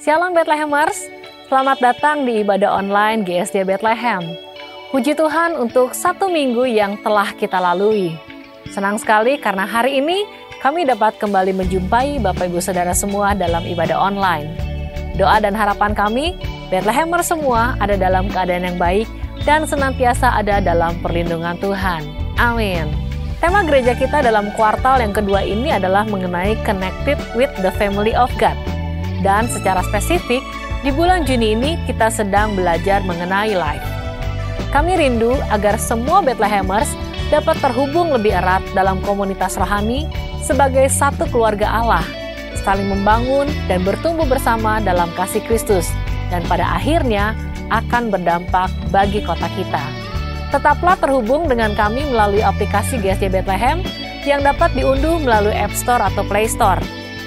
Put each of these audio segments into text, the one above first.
Shalom Bethlehemers, selamat datang di ibadah online GSD Bethlehem. Puji Tuhan untuk 1 minggu yang telah kita lalui. Senang sekali karena hari ini kami dapat kembali menjumpai Bapak Ibu Saudara semua dalam ibadah online. Doa dan harapan kami, Bethlehemers semua ada dalam keadaan yang baik dan senantiasa ada dalam perlindungan Tuhan. Amin. Tema gereja kita dalam kuartal yang kedua ini adalah mengenai Connected with the Family of God. Dan secara spesifik, di bulan Juni ini kita sedang belajar mengenai life. Kami rindu agar semua Bethlehemers dapat terhubung lebih erat dalam komunitas rohani sebagai satu keluarga Allah, saling membangun dan bertumbuh bersama dalam kasih Kristus, dan pada akhirnya akan berdampak bagi kota kita. Tetaplah terhubung dengan kami melalui aplikasi GSD Bethlehem yang dapat diunduh melalui App Store atau Play Store.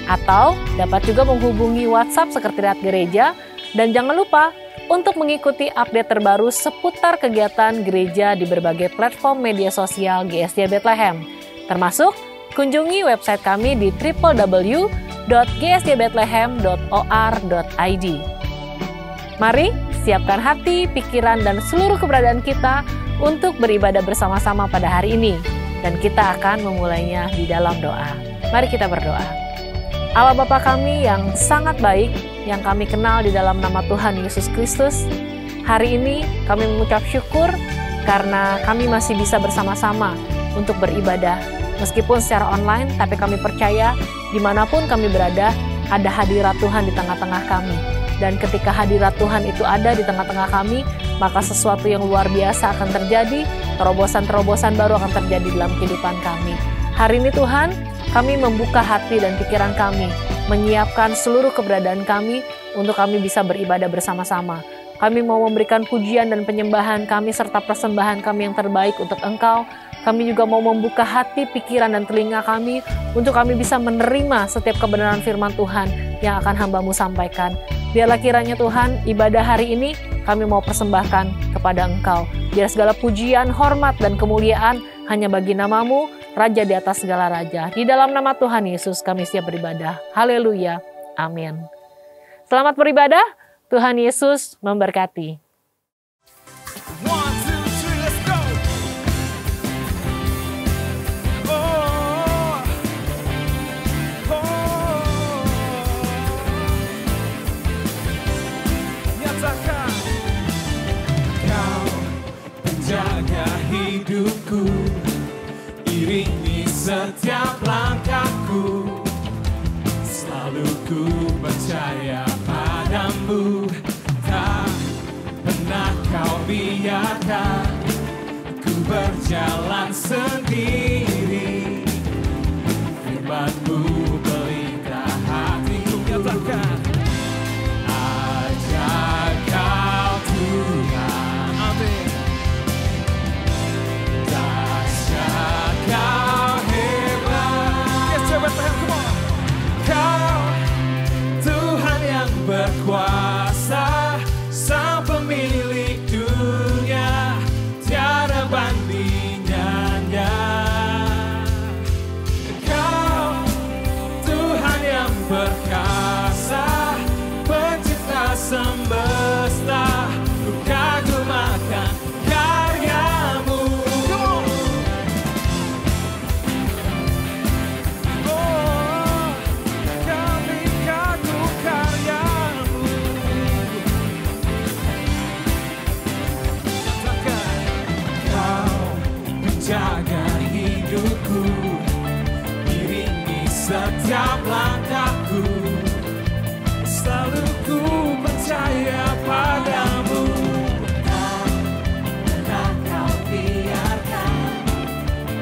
Atau dapat juga menghubungi WhatsApp Sekretariat Gereja, dan jangan lupa untuk mengikuti update terbaru seputar kegiatan gereja di berbagai platform media sosial GSD Bethlehem. Termasuk kunjungi website kami di www.gsdbethlehem.or.id. Mari siapkan hati, pikiran, dan seluruh keberadaan kita untuk beribadah bersama-sama pada hari ini. Dan kita akan memulainya di dalam doa. Mari kita berdoa. Allah Bapa kami yang sangat baik, yang kami kenal di dalam nama Tuhan Yesus Kristus, hari ini kami mengucap syukur karena kami masih bisa bersama-sama untuk beribadah. Meskipun secara online, tapi kami percaya dimanapun kami berada, ada hadirat Tuhan di tengah-tengah kami. Dan ketika hadirat Tuhan itu ada di tengah-tengah kami, maka sesuatu yang luar biasa akan terjadi, terobosan-terobosan baru akan terjadi dalam kehidupan kami. Hari ini Tuhan, kami membuka hati dan pikiran kami, menyiapkan seluruh keberadaan kami untuk kami bisa beribadah bersama-sama. Kami mau memberikan pujian dan penyembahan kami serta persembahan kami yang terbaik untuk Engkau. Kami juga mau membuka hati, pikiran, dan telinga kami untuk kami bisa menerima setiap kebenaran firman Tuhan yang akan hamba-Mu sampaikan. Biarlah kiranya Tuhan, ibadah hari ini kami mau persembahkan kepada Engkau. Biar segala pujian, hormat, dan kemuliaan hanya bagi nama-Mu, Raja di atas segala raja. Di dalam nama Tuhan Yesus kami siap beribadah. Haleluya. Amin. Selamat beribadah. Tuhan Yesus memberkati. Jaga hidupku, iringi setiap langkahku, selalu ku percaya padamu, tak pernah kau biarkan ku berjalan sendiri. Firman-Mu pelita hatiku, katakan ajak kau Tuhan. Amin. Kau hebat, yes, Bethlehem, come on. Kau Tuhan yang berkuasa, Sang pemilik dunia, tiada bandingannya. Kau Tuhan yang berkasa, pencipta semesta, ku kagumkan karya-Mu. Jaga hidupku, iringi setiap langkahku, selalu ku percaya padamu, tak pernah kau biarkan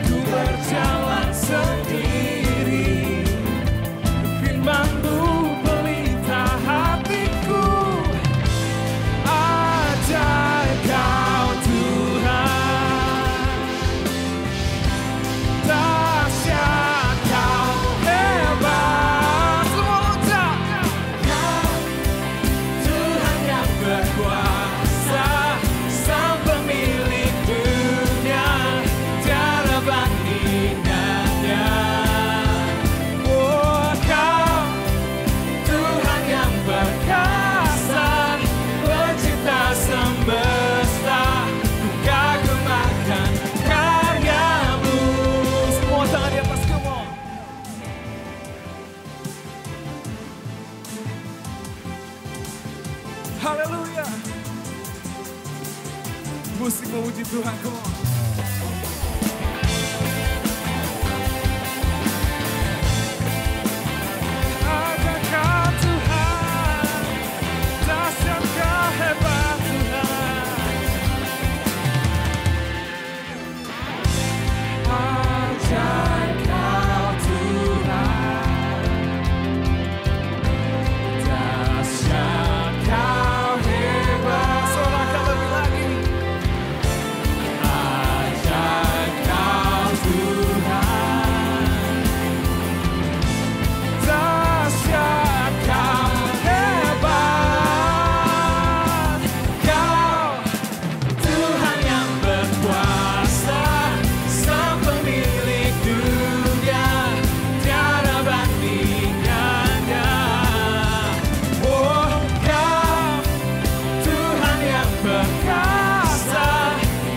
ku berjalan sendiri. Firman-Mu pelita hatiku, ajak kau Tuhan. Dahsyat kau hebat, semua ucap. Kau Tuhan yang berkuasa. Tuhan, come on. Ajar Kau Tuhan, dahsyat Kau hebat Tuhan. Ajar Kau Tuhan, dahsyat Kau hebat. Sorakan lebih lagi. Ajar Kau Tuhan, dahsyat Kau hebat. Kau Tuhan yang berkuasa, Sang pemilik dunia, tiada bandingannya. Oh, Kau Tuhan yang perkasa,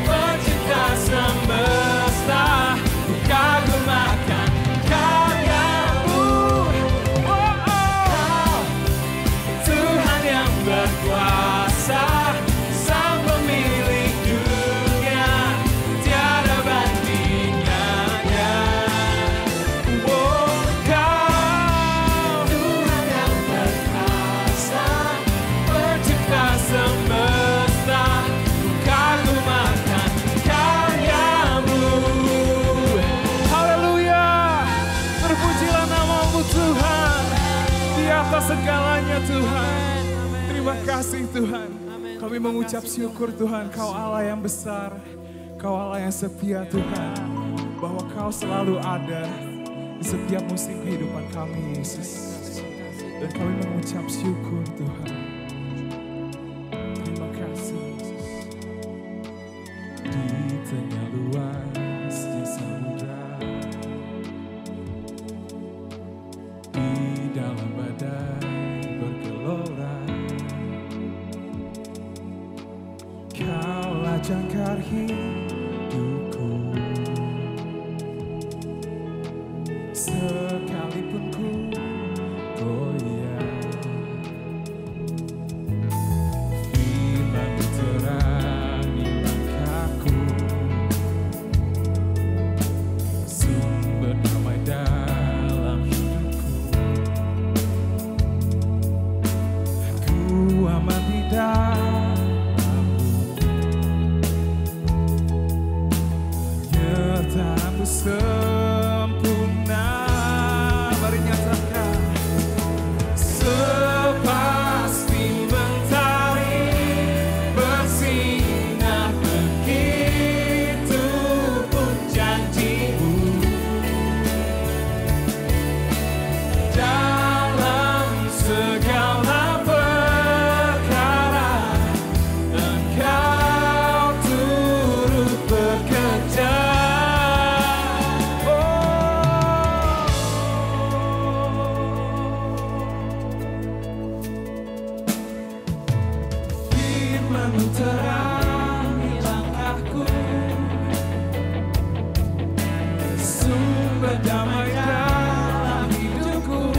pencipta semesta, ku kagumkan karya-Mu. Oh, Kau Tuhan yang berkuasa, Sang pemilik dunia, tiada bandingannya. Oh, Kau Tuhan yang perkasa, pencipta semesta, ku kagumkan karya-Mu. Haleluya, terpujilah nama-Mu Tuhan, di atas segalanya Tuhan. Terima kasih Tuhan, kami mengucap syukur Tuhan, Kau Allah yang besar, Kau Allah yang setia Tuhan, bahwa Kau selalu ada di setiap musim kehidupan kami Yesus. Dan kami mengucap syukur Tuhan. Terima kasih Yesus. Di tengah luasnya samudra, di dalam badai bergelora, Kaulah jangkar hidupku. Sekalipun ku goyah, firman-Mu terangi langkahku, sumber damai dalam hidupku. Ku aman di dalam-Mu, nyerta-Mu sempurna. Mari nyatakan, sepasti mentari bersinar, begitu pun janji-Mu. Dalam segala perkara, Engkau turut bekerja. Firman-Mu terangi langkahku, sumber damai dalam hidupku.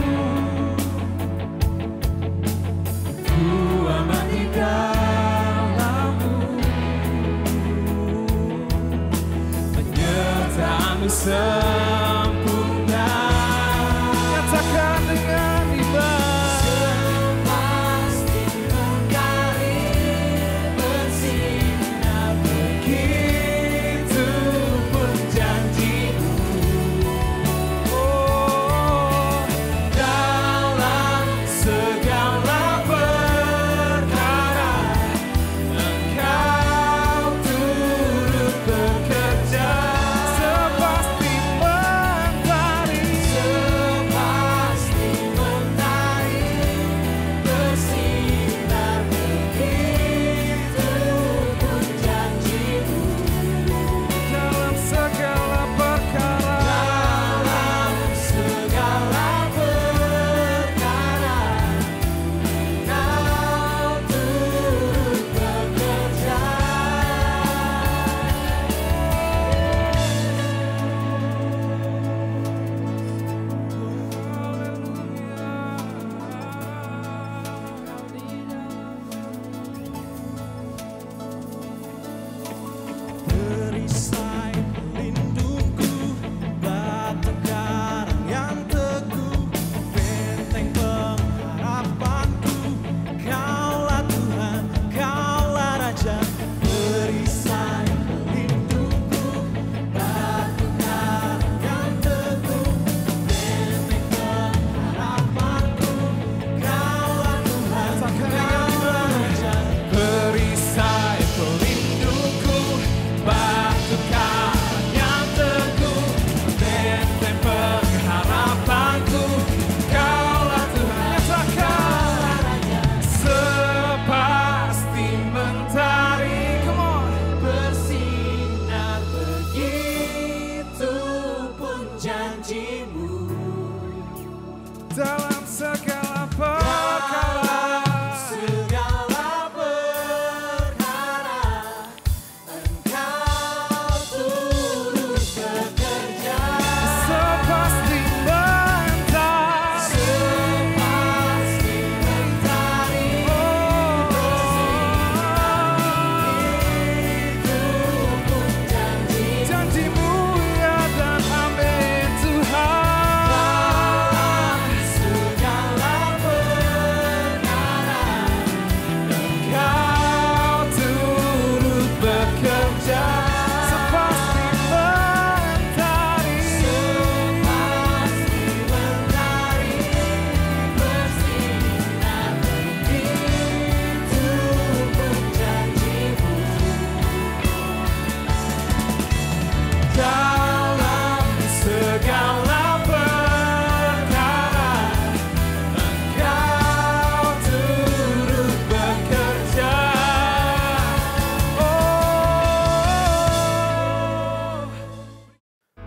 Ku aman di dalam-Mu, menyerta-Mu sempurna. Nyatakan dengan iman. Sepasti mentari bersinar, begitu pun janji-Mu. Oh, dalam segala perkara, Engkau turut bekerja. Sepasti mentari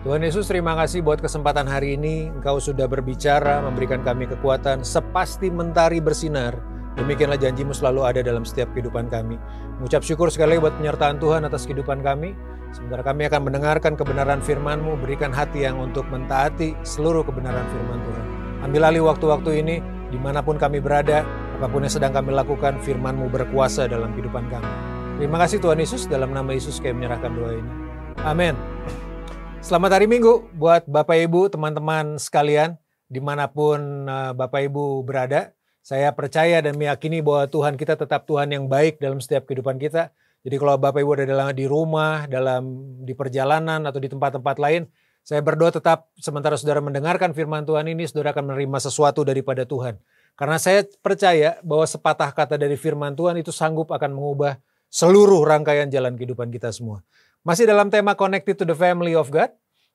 Tuhan Yesus, terima kasih buat kesempatan hari ini. Engkau sudah berbicara, memberikan kami kekuatan. Sepasti mentari bersinar, demikianlah janjimu selalu ada dalam setiap kehidupan kami. Mengucap syukur sekali buat penyertaan Tuhan atas kehidupan kami. Sementara kami akan mendengarkan kebenaran firman-Mu, berikan hati yang untuk mentaati seluruh kebenaran firman Tuhan. Ambil alih waktu-waktu ini, dimanapun kami berada, apapun yang sedang kami lakukan, firman-Mu berkuasa dalam kehidupan kami. Terima kasih Tuhan Yesus, dalam nama Yesus kami menyerahkan doa ini. Amin. Selamat hari Minggu buat Bapak Ibu, teman-teman sekalian, dimanapun Bapak Ibu berada. Saya percaya dan meyakini bahwa Tuhan kita tetap Tuhan yang baik dalam setiap kehidupan kita. Jadi kalau Bapak Ibu ada di rumah, di perjalanan atau di tempat-tempat lain, saya berdoa tetap sementara saudara mendengarkan firman Tuhan ini, saudara akan menerima sesuatu daripada Tuhan. Karena saya percaya bahwa sepatah kata dari firman Tuhan itu sanggup akan mengubah seluruh rangkaian jalan kehidupan kita semua. Masih dalam tema Connected to the Family of God,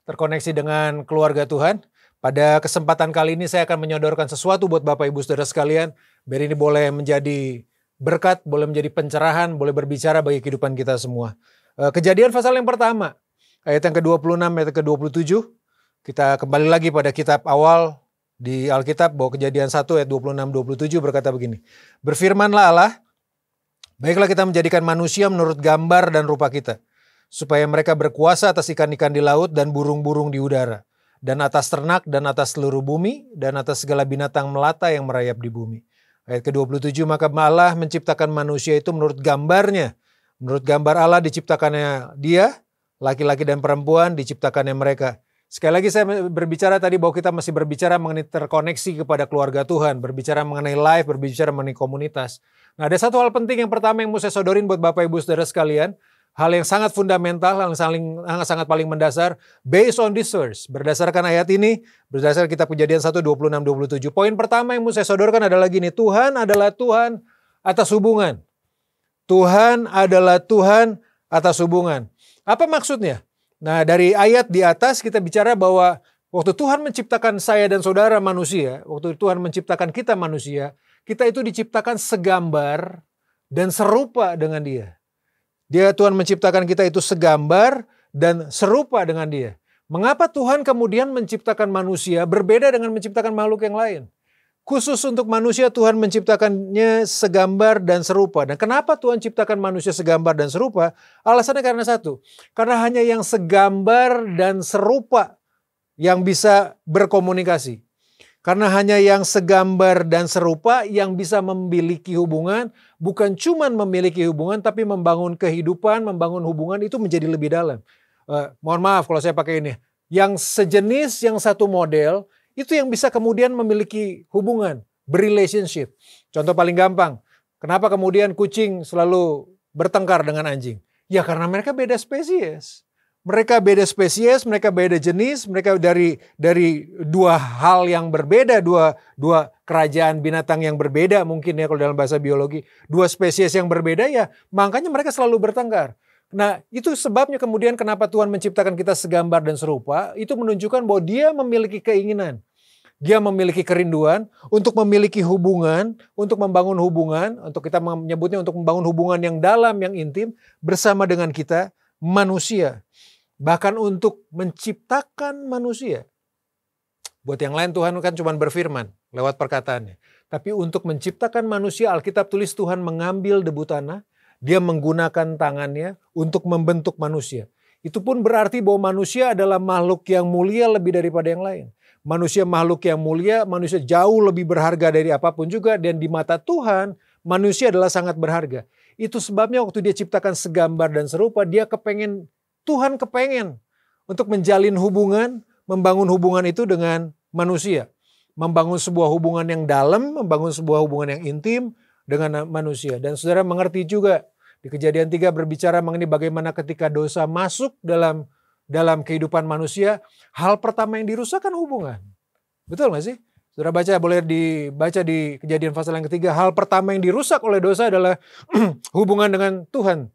terkoneksi dengan keluarga Tuhan. Pada kesempatan kali ini saya akan menyodorkan sesuatu buat Bapak Ibu Saudara sekalian. Biar ini boleh menjadi berkat, boleh menjadi pencerahan, boleh berbicara bagi kehidupan kita semua. Kejadian pasal yang pertama, ayat yang ke-26, ayat ke-27. Kita kembali lagi pada kitab awal di Alkitab, bahwa Kejadian 1 ayat 26-27 berkata begini. Berfirmanlah Allah, baiklah kita menjadikan manusia menurut gambar dan rupa kita, supaya mereka berkuasa atas ikan-ikan di laut dan burung-burung di udara, dan atas ternak dan atas seluruh bumi, dan atas segala binatang melata yang merayap di bumi. Ayat ke-27, maka Allah menciptakan manusia itu menurut gambarnya. Menurut gambar Allah diciptakannya dia, laki-laki dan perempuan diciptakannya mereka. Sekali lagi saya berbicara tadi bahwa kita masih berbicara mengenai terkoneksi kepada keluarga Tuhan, berbicara mengenai life, berbicara mengenai komunitas. Nah, ada satu hal penting yang pertama yang mau saya sodorin buat Bapak Ibu Saudara sekalian. Hal yang sangat fundamental, hal yang sangat paling mendasar, based on this verse, berdasarkan ayat ini, berdasarkan kitab Kejadian 1, 26-27. Poin pertama yang mau saya sodorkan adalah gini, Tuhan adalah Tuhan atas hubungan. Tuhan adalah Tuhan atas hubungan. Apa maksudnya? Nah, dari ayat di atas kita bicara bahwa waktu Tuhan menciptakan saya dan saudara manusia, waktu Tuhan menciptakan kita manusia, kita itu diciptakan segambar dan serupa dengan Dia. Tuhan menciptakan kita itu segambar dan serupa dengan Dia. Mengapa Tuhan kemudian menciptakan manusia berbeda dengan menciptakan makhluk yang lain? Khusus untuk manusia Tuhan menciptakannya segambar dan serupa. Dan kenapa Tuhan ciptakan manusia segambar dan serupa? Alasannya karena satu. Karena hanya yang segambar dan serupa yang bisa berkomunikasi. Karena hanya yang segambar dan serupa yang bisa memiliki hubungan, bukan cuma memiliki hubungan, tapi membangun kehidupan, membangun hubungan itu menjadi lebih dalam. Mohon maaf kalau saya pakai ini. Yang sejenis, yang satu model, itu yang bisa kemudian memiliki hubungan, berrelationship. Contoh paling gampang, kenapa kemudian kucing selalu bertengkar dengan anjing? Ya karena mereka beda spesies. Mereka beda spesies, mereka beda jenis, mereka dari dua hal yang berbeda, dua kerajaan binatang yang berbeda mungkin ya kalau dalam bahasa biologi. Dua spesies yang berbeda ya, makanya mereka selalu bertengkar. Nah itu sebabnya kemudian kenapa Tuhan menciptakan kita segambar dan serupa, itu menunjukkan bahwa Dia memiliki keinginan. Dia memiliki kerinduan untuk memiliki hubungan, untuk membangun hubungan, untuk kita menyebutnya untuk membangun hubungan yang dalam, yang intim bersama dengan kita manusia. Bahkan untuk menciptakan manusia. Buat yang lain Tuhan kan cuma berfirman lewat perkataannya. Tapi untuk menciptakan manusia, Alkitab tulis Tuhan mengambil debu tanah. Dia menggunakan tangannya untuk membentuk manusia. Itu pun berarti bahwa manusia adalah makhluk yang mulia lebih daripada yang lain. Manusia makhluk yang mulia, manusia jauh lebih berharga dari apapun juga. Dan di mata Tuhan, manusia adalah sangat berharga. Itu sebabnya waktu Dia ciptakan segambar dan serupa, Tuhan kepengen untuk menjalin hubungan, membangun hubungan itu dengan manusia. Membangun sebuah hubungan yang dalam, membangun sebuah hubungan yang intim dengan manusia. Dan saudara mengerti juga, di Kejadian 3 berbicara mengenai bagaimana ketika dosa masuk dalam kehidupan manusia, hal pertama yang dirusak kan hubungan. Betul gak sih? Saudara boleh dibaca di Kejadian pasal yang ketiga, hal pertama yang dirusak oleh dosa adalah hubungan dengan Tuhan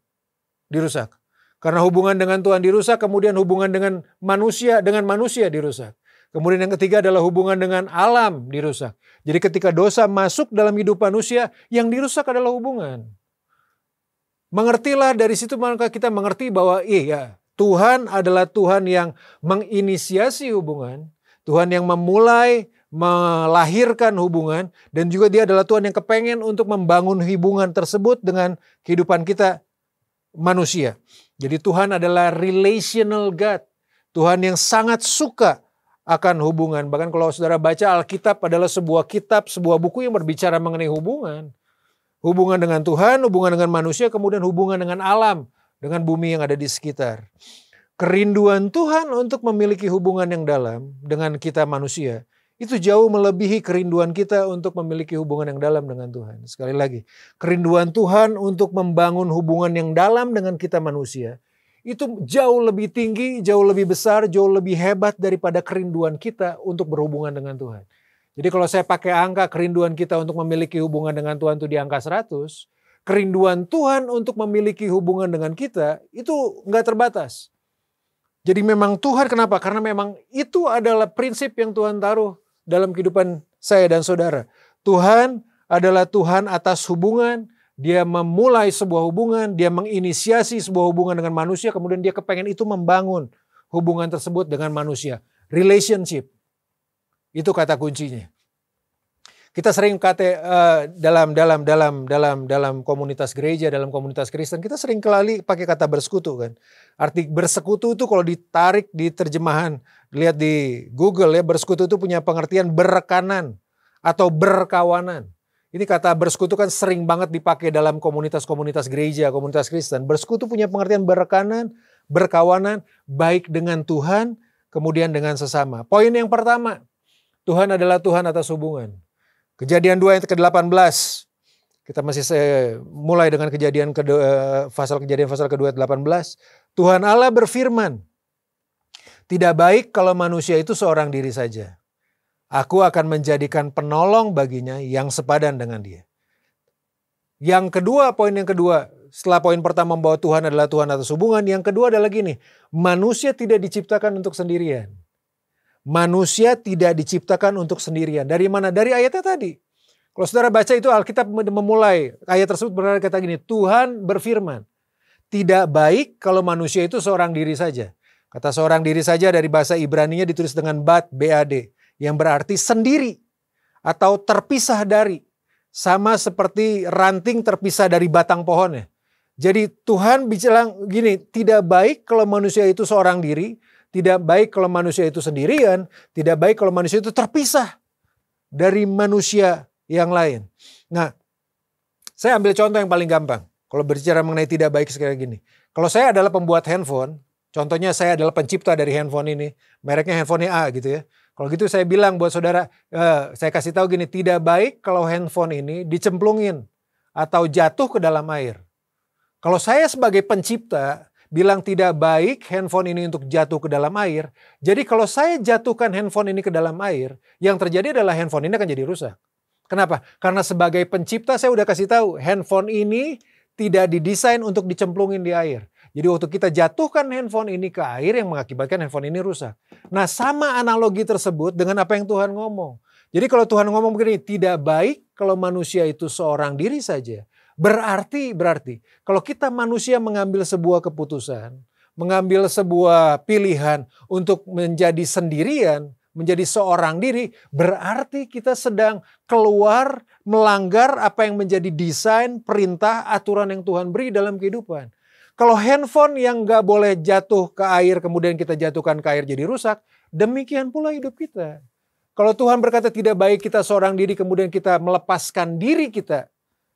dirusak. Karena hubungan dengan Tuhan dirusak, kemudian hubungan dengan manusia dirusak. Kemudian yang ketiga adalah hubungan dengan alam dirusak. Jadi ketika dosa masuk dalam hidup manusia, yang dirusak adalah hubungan. Mengertilah dari situ maka kita mengerti bahwa Tuhan adalah Tuhan yang menginisiasi hubungan, Tuhan yang memulai, melahirkan hubungan, dan juga Dia adalah Tuhan yang kepengen untuk membangun hubungan tersebut dengan kehidupan kita manusia. Jadi Tuhan adalah relational God, Tuhan yang sangat suka akan hubungan. Bahkan kalau saudara baca Alkitab adalah sebuah kitab, sebuah buku yang berbicara mengenai hubungan. Hubungan dengan Tuhan, hubungan dengan manusia, kemudian hubungan dengan alam, dengan bumi yang ada di sekitar. Kerinduan Tuhan untuk memiliki hubungan yang dalam dengan kita manusia, itu jauh melebihi kerinduan kita untuk memiliki hubungan yang dalam dengan Tuhan. Sekali lagi, kerinduan Tuhan untuk membangun hubungan yang dalam dengan kita manusia, itu jauh lebih tinggi, jauh lebih besar, jauh lebih hebat daripada kerinduan kita untuk berhubungan dengan Tuhan. Jadi kalau saya pakai angka kerinduan kita untuk memiliki hubungan dengan Tuhan itu di angka 100, kerinduan Tuhan untuk memiliki hubungan dengan kita itu nggak terbatas. Jadi memang Tuhan, kenapa? Karena memang itu adalah prinsip yang Tuhan taruh dalam kehidupan saya dan saudara. Tuhan adalah Tuhan atas hubungan. Dia memulai sebuah hubungan, dia menginisiasi sebuah hubungan dengan manusia, kemudian dia kepengen itu membangun hubungan tersebut dengan manusia. Relationship. Itu kata kuncinya. Kita sering kata dalam komunitas gereja, dalam komunitas Kristen, kita sering kali pakai kata bersekutu kan. Arti bersekutu itu kalau ditarik di terjemahan, lihat di Google ya, bersekutu itu punya pengertian berrekanan atau berkawanan. Ini kata bersekutu kan sering banget dipakai dalam komunitas-komunitas gereja, komunitas Kristen. Bersekutu punya pengertian berrekanan, berkawanan, baik dengan Tuhan, kemudian dengan sesama. Poin yang pertama, Tuhan adalah Tuhan atas hubungan. Kejadian 2 ayat ke-18. Kita masih mulai dengan kejadian pasal kedua 18. Tuhan Allah berfirman, tidak baik kalau manusia itu seorang diri saja. Aku akan menjadikan penolong baginya yang sepadan dengan dia. Yang kedua, poin yang kedua, setelah poin pertama bahwa Tuhan adalah Tuhan atas hubungan, yang kedua adalah gini, manusia tidak diciptakan untuk sendirian. Manusia tidak diciptakan untuk sendirian. Dari mana? Dari ayatnya tadi. Kalau saudara baca itu Alkitab memulai ayat tersebut berkata gini, Tuhan berfirman, tidak baik kalau manusia itu seorang diri saja. Kata seorang diri saja dari bahasa Ibraninya ditulis dengan BAD, yang berarti sendiri atau terpisah dari. Sama seperti ranting terpisah dari batang pohonnya. Jadi Tuhan bilang gini, tidak baik kalau manusia itu seorang diri, tidak baik kalau manusia itu sendirian, tidak baik kalau manusia itu terpisah dari manusia yang lain. Nah, saya ambil contoh yang paling gampang. Kalau berbicara mengenai tidak baik sekali gini. Kalau saya adalah pembuat handphone, contohnya saya adalah pencipta dari handphone ini, mereknya handphonenya A gitu ya. Kalau gitu saya bilang buat saudara, saya kasih tahu gini, tidak baik kalau handphone ini dicemplungin atau jatuh ke dalam air. Kalau saya sebagai pencipta bilang tidak baik handphone ini untuk jatuh ke dalam air, jadi kalau saya jatuhkan handphone ini ke dalam air, yang terjadi adalah handphone ini akan jadi rusak. Kenapa? Karena sebagai pencipta saya udah kasih tahu, handphone ini tidak didesain untuk dicemplungin di air. Jadi waktu kita jatuhkan handphone ini ke air yang mengakibatkan handphone ini rusak. Nah, sama analogi tersebut dengan apa yang Tuhan ngomong. Jadi kalau Tuhan ngomong begini, tidak baik kalau manusia itu seorang diri saja. Berarti kalau kita manusia mengambil sebuah keputusan, mengambil sebuah pilihan untuk menjadi sendirian, menjadi seorang diri, berarti kita sedang keluar melanggar apa yang menjadi desain, perintah, aturan yang Tuhan beri dalam kehidupan. Kalau handphone yang gak boleh jatuh ke air, kemudian kita jatuhkan ke air jadi rusak, demikian pula hidup kita. Kalau Tuhan berkata tidak baik kita seorang diri, kemudian kita melepaskan diri kita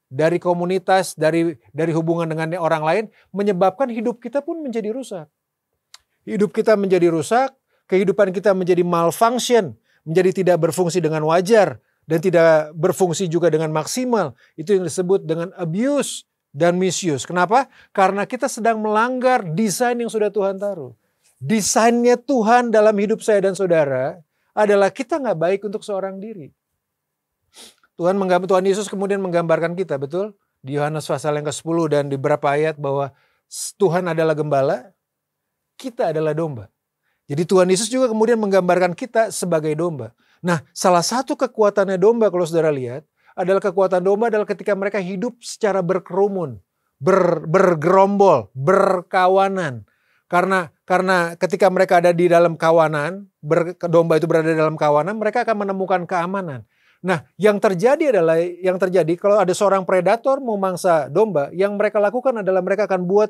dari komunitas, dari hubungan dengan orang lain, menyebabkan hidup kita pun menjadi rusak. Hidup kita menjadi rusak, kehidupan kita menjadi malfunction, menjadi tidak berfungsi dengan wajar, dan tidak berfungsi juga dengan maksimal. Itu yang disebut dengan abuse dan misuse. Kenapa? Karena kita sedang melanggar desain yang sudah Tuhan taruh. Desainnya Tuhan dalam hidup saya dan saudara adalah kita gak baik untuk seorang diri. Tuhan Yesus kemudian menggambarkan kita, betul? Di Yohanes pasal yang ke-10 dan di beberapa ayat bahwa Tuhan adalah gembala, kita adalah domba. Jadi Tuhan Yesus juga kemudian menggambarkan kita sebagai domba. Nah, salah satu kekuatannya domba kalau saudara lihat, adalah kekuatan domba adalah ketika mereka hidup secara berkerumun, bergerombol, berkawanan. Karena ketika mereka ada di dalam kawanan, domba itu berada di dalam kawanan, mereka akan menemukan keamanan. Nah, yang terjadi kalau ada seorang predator memangsa domba, yang mereka lakukan adalah mereka akan buat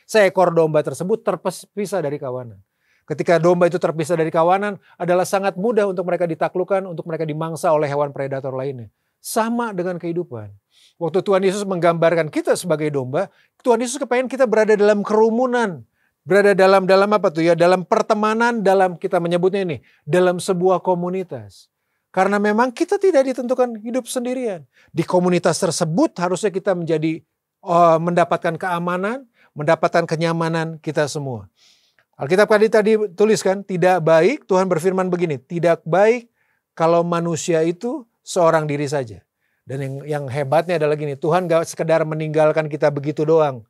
seekor domba tersebut terpisah dari kawanan. Ketika domba itu terpisah dari kawanan, adalah sangat mudah untuk mereka ditaklukkan, untuk mereka dimangsa oleh hewan predator lainnya. Sama dengan kehidupan. Waktu Tuhan Yesus menggambarkan kita sebagai domba, Tuhan Yesus kepengen kita berada dalam kerumunan. Berada dalam apa tuh ya? Dalam pertemanan, kita menyebutnya ini, dalam sebuah komunitas. Karena memang kita tidak ditentukan hidup sendirian. Di komunitas tersebut harusnya kita mendapatkan keamanan, mendapatkan kenyamanan kita semua. Alkitab tadi tuliskan, tidak baik, Tuhan berfirman begini, tidak baik kalau manusia itu seorang diri saja. Dan yang hebatnya adalah gini, Tuhan gak sekedar meninggalkan kita begitu doang.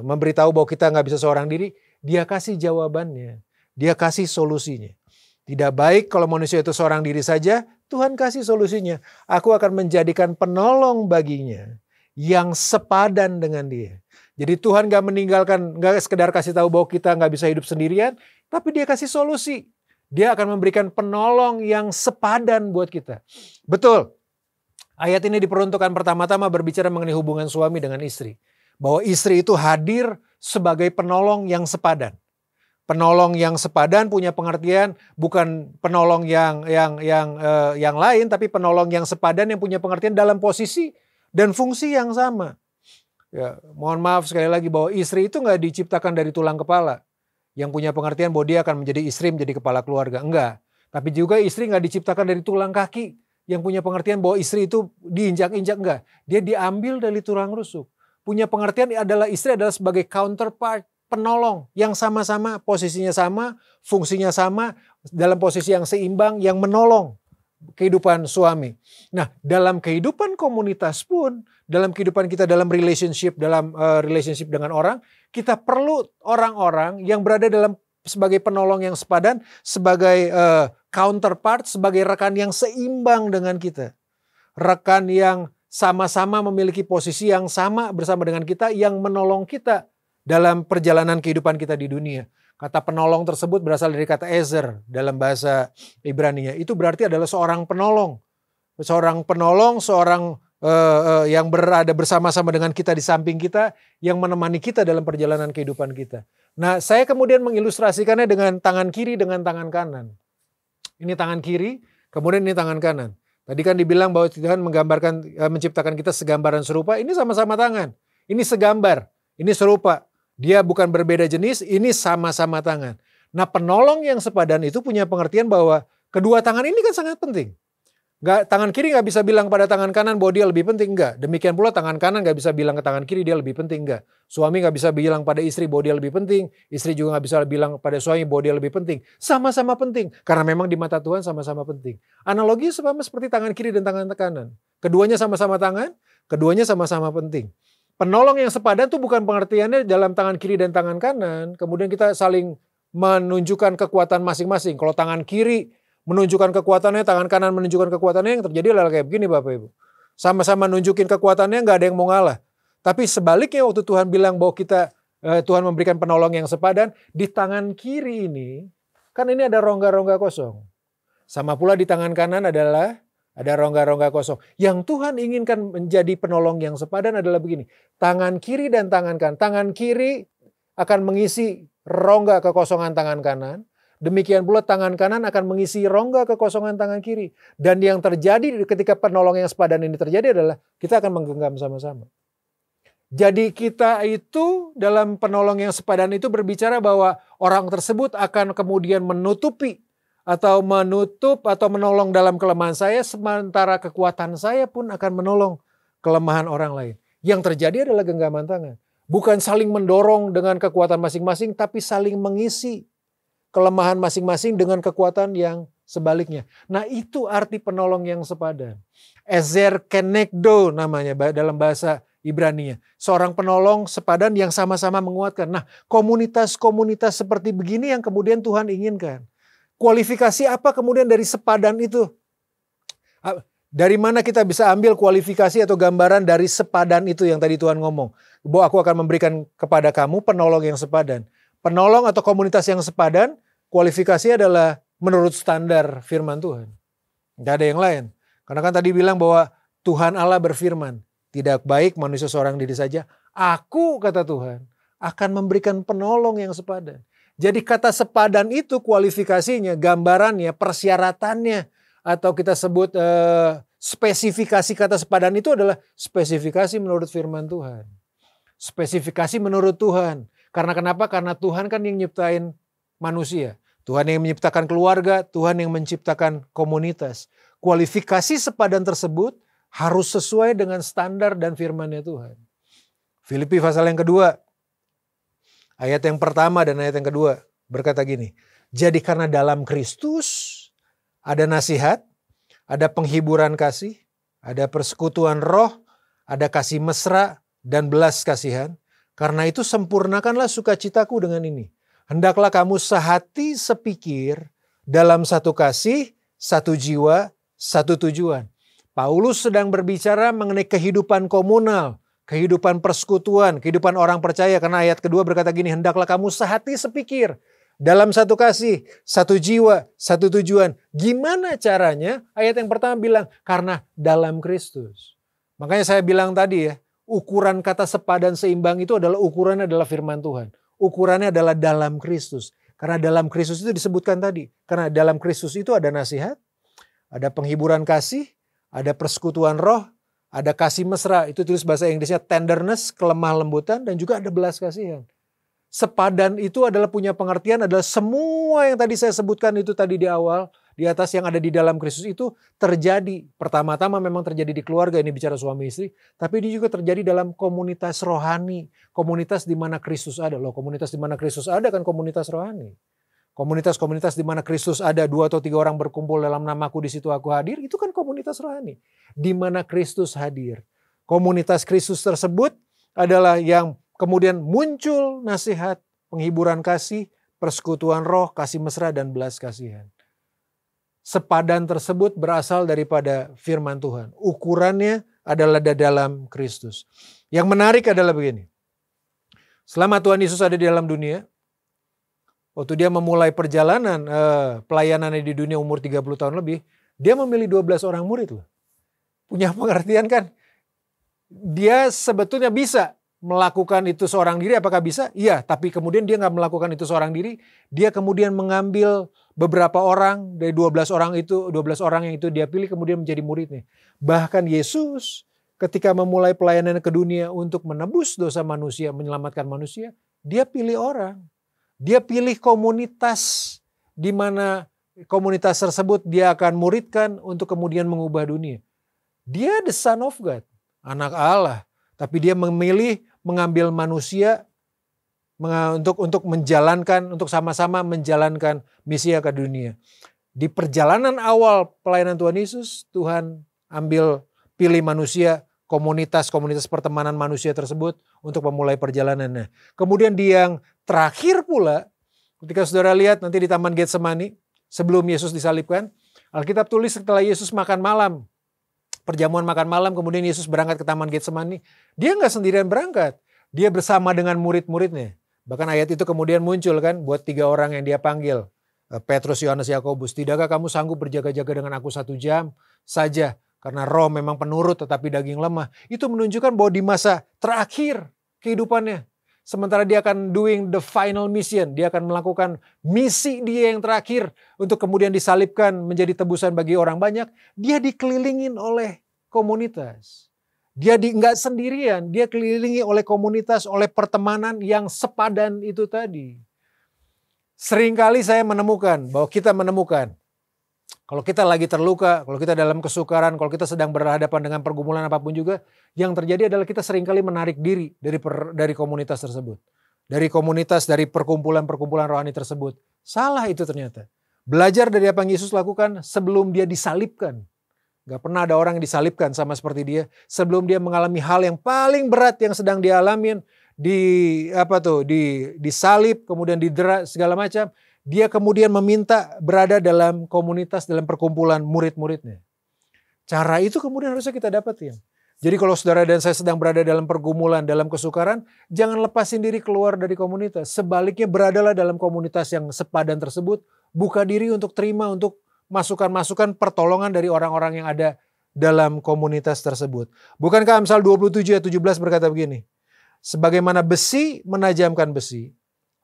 Memberitahu bahwa kita gak bisa seorang diri, Dia kasih jawabannya, Dia kasih solusinya. Tidak baik kalau manusia itu seorang diri saja, Tuhan kasih solusinya. Aku akan menjadikan penolong baginya yang sepadan dengan dia. Jadi Tuhan gak sekedar kasih tahu bahwa kita gak bisa hidup sendirian, tapi Dia kasih solusi. Dia akan memberikan penolong yang sepadan buat kita. Betul, ayat ini diperuntukkan pertama-tama berbicara mengenai hubungan suami dengan istri. Bahwa istri itu hadir sebagai penolong yang sepadan. Penolong yang sepadan punya pengertian bukan penolong yang lain, tapi penolong yang sepadan yang punya pengertian dalam posisi dan fungsi yang sama. Ya, mohon maaf sekali lagi bahwa istri itu nggak diciptakan dari tulang kepala, yang punya pengertian bahwa dia akan menjadi istri, menjadi kepala keluarga. Enggak. Tapi juga istri nggak diciptakan dari tulang kaki, yang punya pengertian bahwa istri itu diinjak-injak. Enggak. Dia diambil dari tulang rusuk. Punya pengertian adalah istri adalah sebagai counterpart, penolong yang sama-sama posisinya sama, fungsinya sama, dalam posisi yang seimbang, yang menolong kehidupan suami. Nah, dalam kehidupan komunitas pun, dalam kehidupan kita dalam relationship dengan orang, kita perlu orang-orang yang berada sebagai penolong yang sepadan, sebagai counterpart, sebagai rekan yang seimbang dengan kita. Rekan yang sama-sama memiliki posisi yang sama bersama dengan kita, yang menolong kita dalam perjalanan kehidupan kita di dunia. Kata penolong tersebut berasal dari kata ezer dalam bahasa Ibrani-nya. Itu berarti adalah seorang penolong. Seorang penolong, yang berada bersama-sama dengan kita di samping kita, yang menemani kita dalam perjalanan kehidupan kita. Nah, saya kemudian mengilustrasikannya dengan tangan kiri dengan tangan kanan. Ini tangan kiri, kemudian ini tangan kanan. Tadi kan dibilang bahwa Tuhan menciptakan kita segambaran serupa, ini sama-sama tangan. Ini segambar, ini serupa. Dia bukan berbeda jenis, ini sama-sama tangan. Nah, penolong yang sepadan itu punya pengertian bahwa kedua tangan ini kan sangat penting. Tangan kiri gak bisa bilang pada tangan kanan bahwa dia lebih penting, enggak. Demikian pula tangan kanan gak bisa bilang ke tangan kiri dia lebih penting, enggak. Suami gak bisa bilang pada istri bahwa dia lebih penting, istri juga gak bisa bilang pada suami bahwa dia lebih penting. Sama-sama penting, karena memang di mata Tuhan sama-sama penting. Analogi sama seperti tangan kiri dan tangan kanan. Keduanya sama-sama tangan, keduanya sama-sama penting. Penolong yang sepadan itu bukan pengertiannya dalam tangan kiri dan tangan kanan, kemudian kita saling menunjukkan kekuatan masing-masing. Kalau tangan kiri menunjukkan kekuatannya, tangan kanan menunjukkan kekuatannya, yang terjadi adalah kayak begini Bapak Ibu. Sama-sama nunjukin kekuatannya, nggak ada yang mau ngalah. Tapi sebaliknya waktu Tuhan bilang bahwa Tuhan memberikan penolong yang sepadan, di tangan kiri ini, kan ini ada rongga-rongga kosong. Sama pula di tangan kanan ada rongga-rongga kosong. Yang Tuhan inginkan menjadi penolong yang sepadan adalah begini. Tangan kiri dan tangan kanan. Tangan kiri akan mengisi rongga kekosongan tangan kanan. Demikian pula tangan kanan akan mengisi rongga kekosongan tangan kiri. Dan yang terjadi ketika penolong yang sepadan ini terjadi adalah kita akan menggenggam sama-sama. Jadi kita itu dalam penolong yang sepadan itu berbicara bahwa orang tersebut akan kemudian menutup atau menolong dalam kelemahan saya, sementara kekuatan saya pun akan menolong kelemahan orang lain. Yang terjadi adalah genggaman tangan. Bukan saling mendorong dengan kekuatan masing-masing, tapi saling mengisi kelemahan masing-masing dengan kekuatan yang sebaliknya. Nah, itu arti penolong yang sepadan. Ezer kenegdo namanya dalam bahasa Ibrani-nya. Seorang penolong sepadan yang sama-sama menguatkan. Nah, komunitas-komunitas seperti begini yang kemudian Tuhan inginkan. Kualifikasi apa kemudian dari sepadan itu? Dari mana kita bisa ambil kualifikasi atau gambaran dari sepadan itu yang tadi Tuhan ngomong? bahwa aku akan memberikan kepada kamu penolong yang sepadan. Penolong atau komunitas yang sepadan, kualifikasi adalah menurut standar firman Tuhan. Gak ada yang lain. Karena kan tadi bilang bahwa Tuhan Allah berfirman, tidak baik manusia seorang diri saja. Aku, kata Tuhan, akan memberikan penolong yang sepadan. Jadi kata sepadan itu kualifikasinya, gambarannya, persyaratannya, atau kita sebut spesifikasi kata sepadan itu adalah spesifikasi menurut firman Tuhan. Spesifikasi menurut Tuhan. Karena kenapa? Karena Tuhan kan yang nyiptain manusia. Tuhan yang menciptakan keluarga, Tuhan yang menciptakan komunitas. Kualifikasi sepadan tersebut harus sesuai dengan standar dan firman-Nya Tuhan. Filipi pasal yang kedua, ayat yang pertama dan ayat yang kedua berkata gini. Jadi karena dalam Kristus ada nasihat, ada penghiburan kasih, ada persekutuan roh, ada kasih mesra dan belas kasihan. Karena itu sempurnakanlah sukacitaku dengan ini. Hendaklah kamu sehati sepikir dalam satu kasih, satu jiwa, satu tujuan. Paulus sedang berbicara mengenai kehidupan komunal, kehidupan persekutuan, kehidupan orang percaya. Karena ayat kedua berkata gini, hendaklah kamu sehati sepikir dalam satu kasih, satu jiwa, satu tujuan. Gimana caranya? Ayat yang pertama bilang, karena dalam Kristus. Makanya saya bilang tadi ya, ukuran kata sepadan seimbang itu adalah ukurannya adalah firman Tuhan. Ukurannya adalah dalam Kristus. Karena dalam Kristus itu disebutkan tadi. Karena dalam Kristus itu ada nasihat, ada penghiburan kasih, ada persekutuan roh, ada kasih mesra. Itu tulis bahasa Inggrisnya tenderness, kelemah lembutan, dan juga ada belas kasihan. Sepadan itu adalah punya pengertian adalah semua yang tadi saya sebutkan itu tadi di awal, di atas yang ada di dalam Kristus itu terjadi. Pertama-tama memang terjadi di keluarga, ini bicara suami istri, tapi ini juga terjadi dalam komunitas rohani. Komunitas di mana Kristus ada. Loh, komunitas di mana Kristus ada kan komunitas rohani. Komunitas-komunitas di mana Kristus ada, 2 atau 3 orang berkumpul dalam namaku, di situ aku hadir, itu kan komunitas rohani. Di mana Kristus hadir. Komunitas Kristus tersebut adalah yang kemudian muncul nasihat, penghiburan kasih, persekutuan roh, kasih mesra, dan belas kasihan. Sepadan tersebut berasal daripada firman Tuhan. Ukurannya adalah dalam Kristus. Yang menarik adalah begini. Selama Tuhan Yesus ada di dalam dunia, waktu dia memulai perjalanan pelayanannya di dunia umur 30 tahun lebih, dia memilih 12 orang murid loh. Punya pengertian kan? Dia sebetulnya bisa melakukan itu seorang diri, apakah bisa? Iya, tapi kemudian dia nggak melakukan itu seorang diri. Dia kemudian mengambil beberapa orang dari 12 orang itu, 12 orang yang itu dia pilih kemudian menjadi muridnya. Bahkan Yesus ketika memulai pelayanan ke dunia untuk menebus dosa manusia, menyelamatkan manusia, dia pilih orang. Dia pilih komunitas di mana komunitas tersebut dia akan muridkan untuk kemudian mengubah dunia. Dia the Son of God, anak Allah. Tapi dia memilih mengambil manusia untuk menjalankan, untuk sama-sama menjalankan misi ke dunia. Di perjalanan awal pelayanan Tuhan Yesus, Tuhan pilih manusia, komunitas pertemanan manusia tersebut untuk memulai perjalanannya. Kemudian di yang terakhir pula, ketika saudara lihat nanti di Taman Getsemani, sebelum Yesus disalibkan, Alkitab tulis setelah Yesus makan malam, perjamuan makan malam, kemudian Yesus berangkat ke Taman Getsemani. Dia nggak sendirian berangkat, dia bersama dengan murid-muridnya. Bahkan ayat itu kemudian muncul kan buat 3 orang yang dia panggil. Petrus, Yohanes, Yakobus. Tidakkah kamu sanggup berjaga-jaga dengan aku 1 jam saja? Karena roh memang penurut tetapi daging lemah. Itu menunjukkan bahwa di masa terakhir kehidupannya. Sementara dia akan doing the final mission. Dia akan melakukan misi dia yang terakhir. Untuk kemudian disalibkan menjadi tebusan bagi orang banyak. Dia dikelilingin oleh komunitas. Dia nggak sendirian. Dia kelilingi oleh komunitas, oleh pertemanan yang sepadan itu tadi. Seringkali saya menemukan bahwa kita menemukan. Kalau kita lagi terluka, kalau kita dalam kesukaran, kalau kita sedang berhadapan dengan pergumulan apapun juga, yang terjadi adalah kita seringkali menarik diri dari komunitas tersebut. Dari komunitas, dari perkumpulan-perkumpulan rohani tersebut. Salah itu ternyata. Belajar dari apa yang Yesus lakukan sebelum dia disalibkan. Gak pernah ada orang yang disalibkan sama seperti dia. Sebelum dia mengalami hal yang paling berat yang sedang dia alamin. Disalib, kemudian didera segala macam. Dia kemudian meminta berada dalam komunitas, dalam perkumpulan murid-muridnya. Cara itu kemudian harusnya kita dapat ya. Jadi kalau saudara dan saya sedang berada dalam pergumulan, dalam kesukaran, jangan lepasin diri keluar dari komunitas. Sebaliknya beradalah dalam komunitas yang sepadan tersebut, buka diri untuk terima, untuk masukan-masukan pertolongan dari orang-orang yang ada dalam komunitas tersebut. Bukankah Amsal 27 ayat 17 berkata begini, sebagaimana besi menajamkan besi,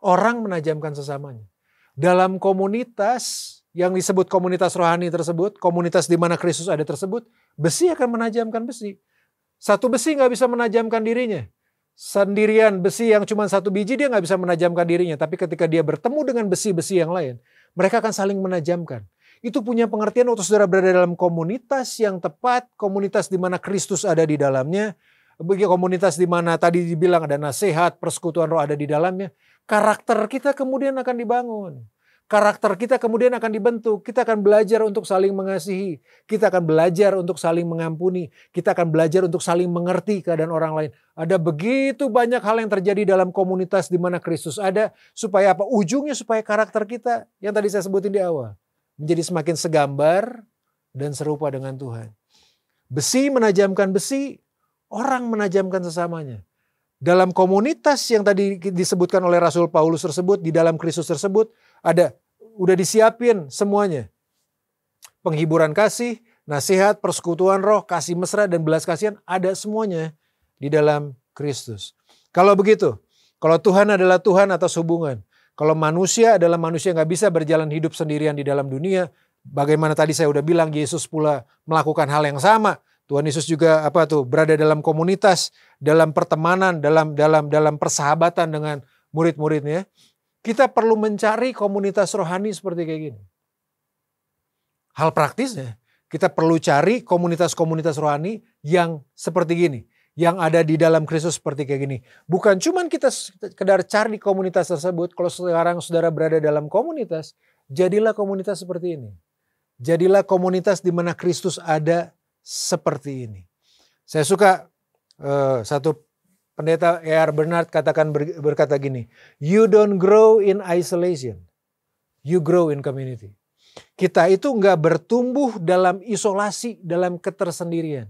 orang menajamkan sesamanya. Dalam komunitas yang disebut komunitas rohani tersebut, komunitas di mana Kristus ada tersebut, besi akan menajamkan besi. Satu besi nggak bisa menajamkan dirinya. Sendirian besi yang cuma satu biji dia nggak bisa menajamkan dirinya. Tapi ketika dia bertemu dengan besi-besi yang lain, mereka akan saling menajamkan. Itu punya pengertian waktu saudara berada dalam komunitas yang tepat, komunitas di mana Kristus ada di dalamnya, bagi komunitas di mana tadi dibilang ada nasihat, persekutuan roh ada di dalamnya, karakter kita kemudian akan dibangun. Karakter kita kemudian akan dibentuk. Kita akan belajar untuk saling mengasihi. Kita akan belajar untuk saling mengampuni. Kita akan belajar untuk saling mengerti keadaan orang lain. Ada begitu banyak hal yang terjadi dalam komunitas di mana Kristus ada. Supaya apa? Ujungnya supaya karakter kita yang tadi saya sebutin di awal menjadi semakin segambar dan serupa dengan Tuhan. Besi menajamkan besi, orang menajamkan sesamanya. Dalam komunitas yang tadi disebutkan oleh Rasul Paulus tersebut, di dalam Kristus tersebut, udah disiapin semuanya. Penghiburan kasih, nasihat, persekutuan roh, kasih mesra, dan belas kasihan, ada semuanya di dalam Kristus. Kalau begitu, kalau Tuhan adalah Tuhan atas hubungan, kalau manusia adalah manusia yang gak bisa berjalan hidup sendirian di dalam dunia, bagaimana tadi saya udah bilang, Yesus pula melakukan hal yang sama. Tuhan Yesus juga berada dalam komunitas, dalam pertemanan, dalam persahabatan dengan murid-muridnya. Kita perlu mencari komunitas rohani seperti kayak gini. Hal praktisnya, kita perlu cari komunitas-komunitas rohani yang seperti gini. Yang ada di dalam Kristus seperti kayak gini. Bukan cuman kita sekedar cari komunitas tersebut. Kalau sekarang saudara berada dalam komunitas, jadilah komunitas seperti ini. Jadilah komunitas di mana Kristus ada seperti ini. Saya suka satu pendeta E.R. Bernard berkata gini, you don't grow in isolation, you grow in community. Kita itu nggak bertumbuh dalam isolasi, dalam ketersendirian.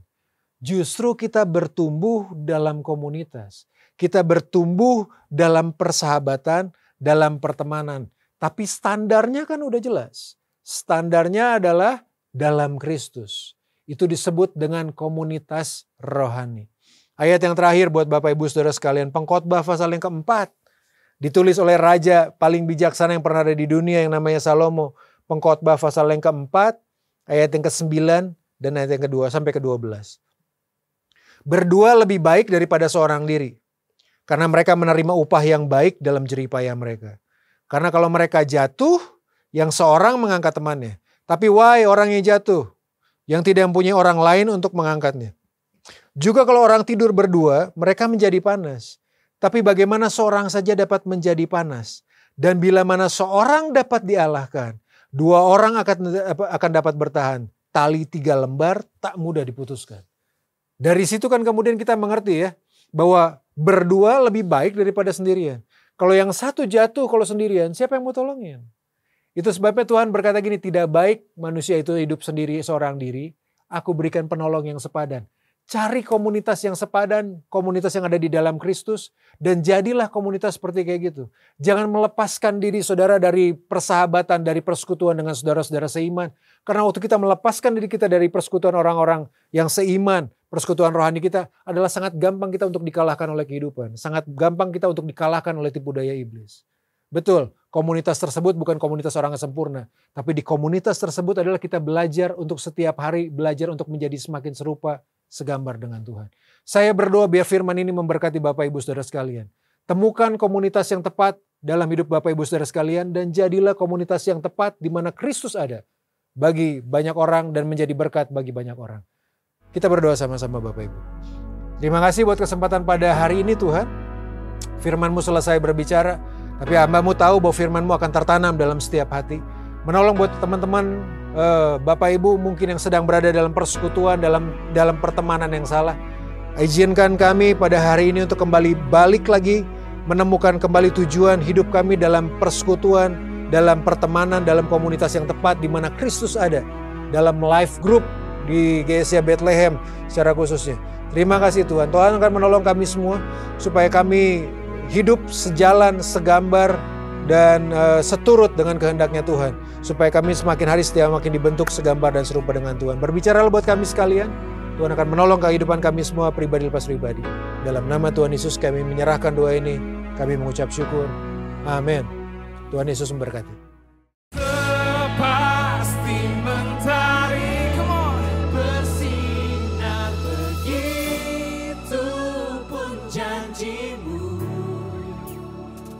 Justru kita bertumbuh dalam komunitas. Kita bertumbuh dalam persahabatan, dalam pertemanan. Tapi standarnya kan udah jelas. Standarnya adalah dalam Kristus. Itu disebut dengan komunitas rohani. Ayat yang terakhir buat Bapak Ibu Saudara sekalian, Pengkhotbah pasal yang keempat. Ditulis oleh raja paling bijaksana yang pernah ada di dunia yang namanya Salomo. Pengkhotbah pasal yang keempat, ayat yang ke-9 dan ayat yang kedua sampai ke-12. Berdua lebih baik daripada seorang diri. Karena mereka menerima upah yang baik dalam jeripaya mereka. Karena kalau mereka jatuh, yang seorang mengangkat temannya. Tapi wahai orang yang jatuh, yang tidak mempunyai orang lain untuk mengangkatnya. Juga kalau orang tidur berdua, mereka menjadi panas. Tapi bagaimana seorang saja dapat menjadi panas? Dan bila mana seorang dapat dialahkan, dua orang akan dapat bertahan. Tali 3 lembar tak mudah diputuskan. Dari situ kan kemudian kita mengerti ya, bahwa berdua lebih baik daripada sendirian. Kalau yang satu jatuh kalau sendirian, siapa yang mau tolongin? Itu sebabnya Tuhan berkata gini, tidak baik manusia itu hidup sendiri seorang diri, aku berikan penolong yang sepadan. Cari komunitas yang sepadan, komunitas yang ada di dalam Kristus, dan jadilah komunitas seperti kayak gitu. Jangan melepaskan diri saudara dari persahabatan, dari persekutuan dengan saudara-saudara seiman. Karena waktu kita melepaskan diri kita dari persekutuan orang-orang yang seiman, persekutuan rohani kita adalah sangat gampang kita untuk dikalahkan oleh kehidupan. Sangat gampang kita untuk dikalahkan oleh tipu daya iblis. Betul, komunitas tersebut bukan komunitas orang yang sempurna. Tapi di komunitas tersebut adalah kita belajar untuk setiap hari, belajar untuk menjadi semakin serupa, segambar dengan Tuhan. Saya berdoa biar firman ini memberkati Bapak Ibu Saudara sekalian. Temukan komunitas yang tepat dalam hidup Bapak Ibu Saudara sekalian dan jadilah komunitas yang tepat di mana Kristus ada bagi banyak orang dan menjadi berkat bagi banyak orang. Kita berdoa sama-sama Bapak Ibu. Terima kasih buat kesempatan pada hari ini Tuhan. Firman-Mu selesai berbicara, tapi hamba-Mu tahu bahwa firman-Mu akan tertanam dalam setiap hati. Menolong buat teman-teman Bapak Ibu mungkin yang sedang berada dalam persekutuan, dalam pertemanan yang salah. Izinkan kami pada hari ini untuk kembali balik lagi, menemukan kembali tujuan hidup kami dalam persekutuan, dalam pertemanan, dalam komunitas yang tepat di mana Kristus ada. Dalam life group, di GSIA Bethlehem secara khususnya. Terima kasih Tuhan. Tuhan akan menolong kami semua supaya kami hidup sejalan, segambar, dan seturut dengan kehendaknya Tuhan. Supaya kami semakin hari setiap makin dibentuk segambar dan serupa dengan Tuhan. Berbicaralah buat kami sekalian. Tuhan akan menolong kehidupan kami semua pribadi lepas pribadi. Dalam nama Tuhan Yesus kami menyerahkan doa ini. Kami mengucap syukur. Amin. Tuhan Yesus memberkati. Sepasti mentari, come on, bersinar, begitu pun janjimu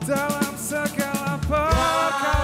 dalam segala perkara.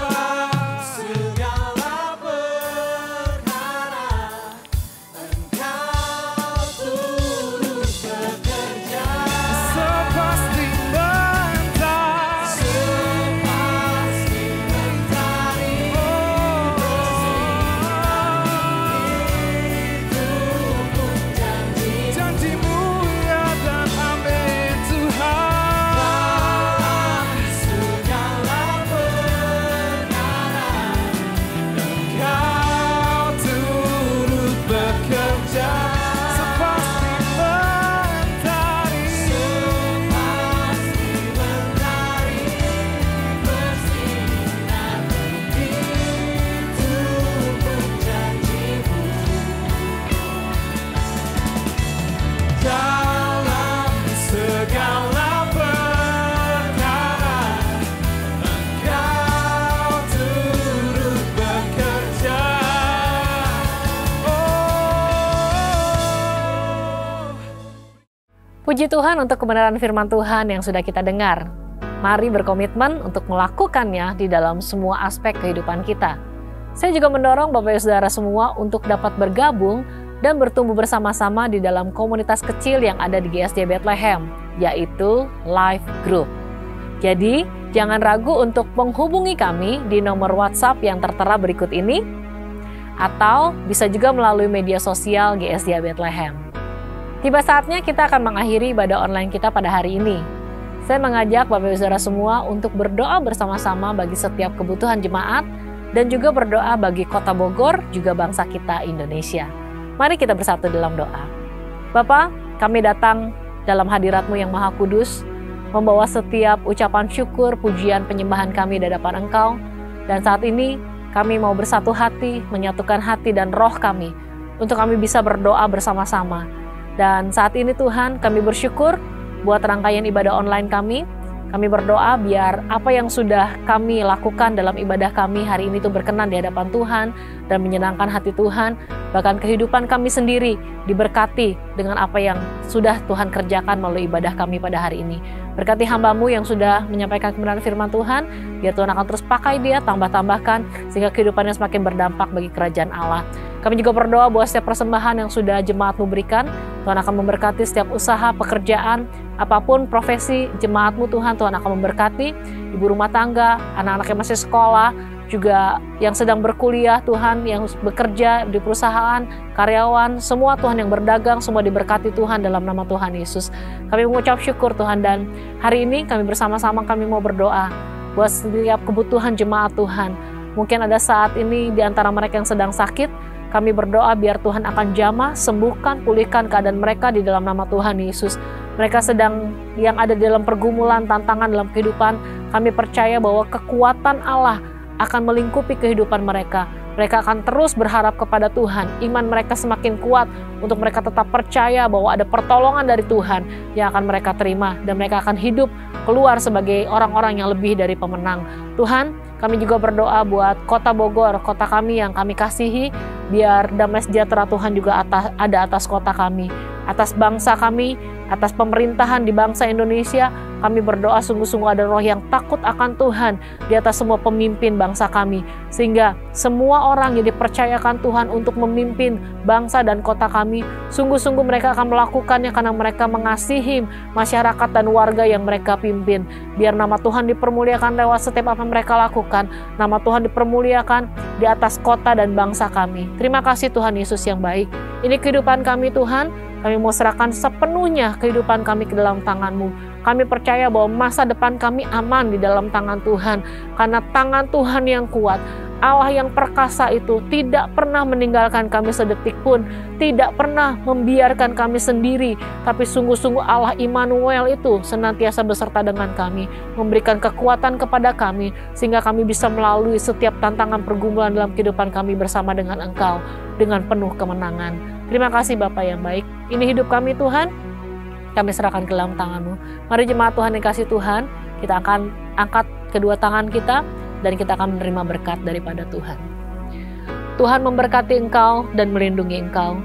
Puji Tuhan untuk kebenaran firman Tuhan yang sudah kita dengar. Mari berkomitmen untuk melakukannya di dalam semua aspek kehidupan kita. Saya juga mendorong Bapak Ibu Saudara semua untuk dapat bergabung dan bertumbuh bersama-sama di dalam komunitas kecil yang ada di GSIA Bethlehem, yaitu Life Group. Jadi, jangan ragu untuk menghubungi kami di nomor WhatsApp yang tertera berikut ini, atau bisa juga melalui media sosial GSIA Bethlehem. Tiba saatnya kita akan mengakhiri ibadah online kita pada hari ini. Saya mengajak Bapak Ibu Saudara semua untuk berdoa bersama-sama bagi setiap kebutuhan jemaat dan juga berdoa bagi Kota Bogor, juga bangsa kita Indonesia. Mari kita bersatu dalam doa. Bapa, kami datang dalam hadirat-Mu yang Maha Kudus, membawa setiap ucapan syukur, pujian, penyembahan kami di hadapan Engkau. Dan saat ini kami mau bersatu hati, menyatukan hati dan roh kami, untuk kami bisa berdoa bersama-sama. Dan saat ini Tuhan, kami bersyukur buat rangkaian ibadah online kami. Kami berdoa biar apa yang sudah kami lakukan dalam ibadah kami hari ini itu berkenan di hadapan Tuhan dan menyenangkan hati Tuhan. Bahkan kehidupan kami sendiri diberkati dengan apa yang sudah Tuhan kerjakan melalui ibadah kami pada hari ini. Berkati hamba-Mu yang sudah menyampaikan kebenaran firman Tuhan, biar Tuhan akan terus pakai dia, tambah-tambahkan, sehingga kehidupannya semakin berdampak bagi kerajaan Allah. Kami juga berdoa bahwa setiap persembahan yang sudah jemaat-Mu berikan, Tuhan akan memberkati setiap usaha, pekerjaan, apapun profesi jemaat-Mu Tuhan, Tuhan akan memberkati ibu rumah tangga, anak-anak yang masih sekolah, juga yang sedang berkuliah Tuhan, yang bekerja di perusahaan, karyawan, semua Tuhan yang berdagang, semua diberkati Tuhan dalam nama Tuhan Yesus. Kami mengucap syukur Tuhan, dan hari ini kami bersama-sama kami mau berdoa buat setiap kebutuhan jemaat Tuhan. Mungkin ada saat ini di antara mereka yang sedang sakit, kami berdoa biar Tuhan akan jamah, sembuhkan, pulihkan keadaan mereka di dalam nama Tuhan Yesus. Mereka sedang yang ada di dalam pergumulan, tantangan dalam kehidupan, kami percaya bahwa kekuatan Allah akan melingkupi kehidupan mereka. Mereka akan terus berharap kepada Tuhan. Iman mereka semakin kuat untuk mereka tetap percaya bahwa ada pertolongan dari Tuhan yang akan mereka terima. Dan mereka akan hidup keluar sebagai orang-orang yang lebih dari pemenang. Tuhan, kami juga berdoa buat Kota Bogor, kota kami yang kami kasihi. Biar damai sejahtera Tuhan juga ada atas kota kami, atas bangsa kami, atas pemerintahan di bangsa Indonesia. Kami berdoa sungguh-sungguh ada roh yang takut akan Tuhan di atas semua pemimpin bangsa kami. Sehingga semua orang yang dipercayakan Tuhan untuk memimpin bangsa dan kota kami, sungguh-sungguh mereka akan melakukannya karena mereka mengasihi masyarakat dan warga yang mereka pimpin. Biar nama Tuhan dipermuliakan lewat setiap apa mereka lakukan. Nama Tuhan dipermuliakan di atas kota dan bangsa kami. Terima kasih Tuhan Yesus yang baik. Ini kehidupan kami Tuhan. Kami mau serahkan sepenuhnya kehidupan kami ke dalam tangan-Mu. Kami percaya bahwa masa depan kami aman di dalam tangan Tuhan. Karena tangan Tuhan yang kuat Allah yang perkasa itu tidak pernah meninggalkan kami sedetik pun, tidak pernah membiarkan kami sendiri, tapi sungguh-sungguh Allah Immanuel itu senantiasa beserta dengan kami, memberikan kekuatan kepada kami, sehingga kami bisa melalui setiap tantangan pergumulan dalam kehidupan kami bersama dengan Engkau, dengan penuh kemenangan. Terima kasih Bapa yang baik, ini hidup kami Tuhan, kami serahkan ke dalam tangan-Mu. Mari jemaat Tuhan yang kasih Tuhan, kita akan angkat kedua tangan kita, dan kita akan menerima berkat daripada Tuhan. Tuhan memberkati engkau dan melindungi engkau.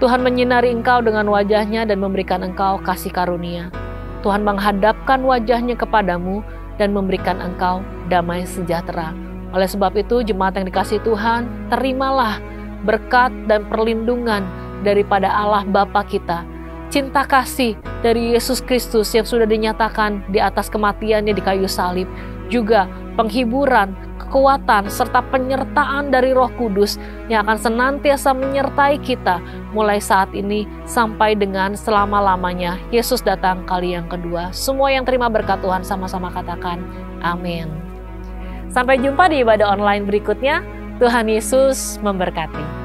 Tuhan menyinari engkau dengan wajahnya dan memberikan engkau kasih karunia. Tuhan menghadapkan wajahnya kepadamu dan memberikan engkau damai sejahtera. Oleh sebab itu, jemaat yang dikasihi Tuhan, terimalah berkat dan perlindungan daripada Allah Bapa kita. Cinta kasih dari Yesus Kristus yang sudah dinyatakan di atas kematiannya di kayu salib. Juga penghiburan, kekuatan, serta penyertaan dari Roh Kudus yang akan senantiasa menyertai kita mulai saat ini sampai dengan selama-lamanya Yesus datang kali yang kedua. Semua yang terima berkat Tuhan sama-sama katakan amin. Sampai jumpa di ibadah online berikutnya. Tuhan Yesus memberkati.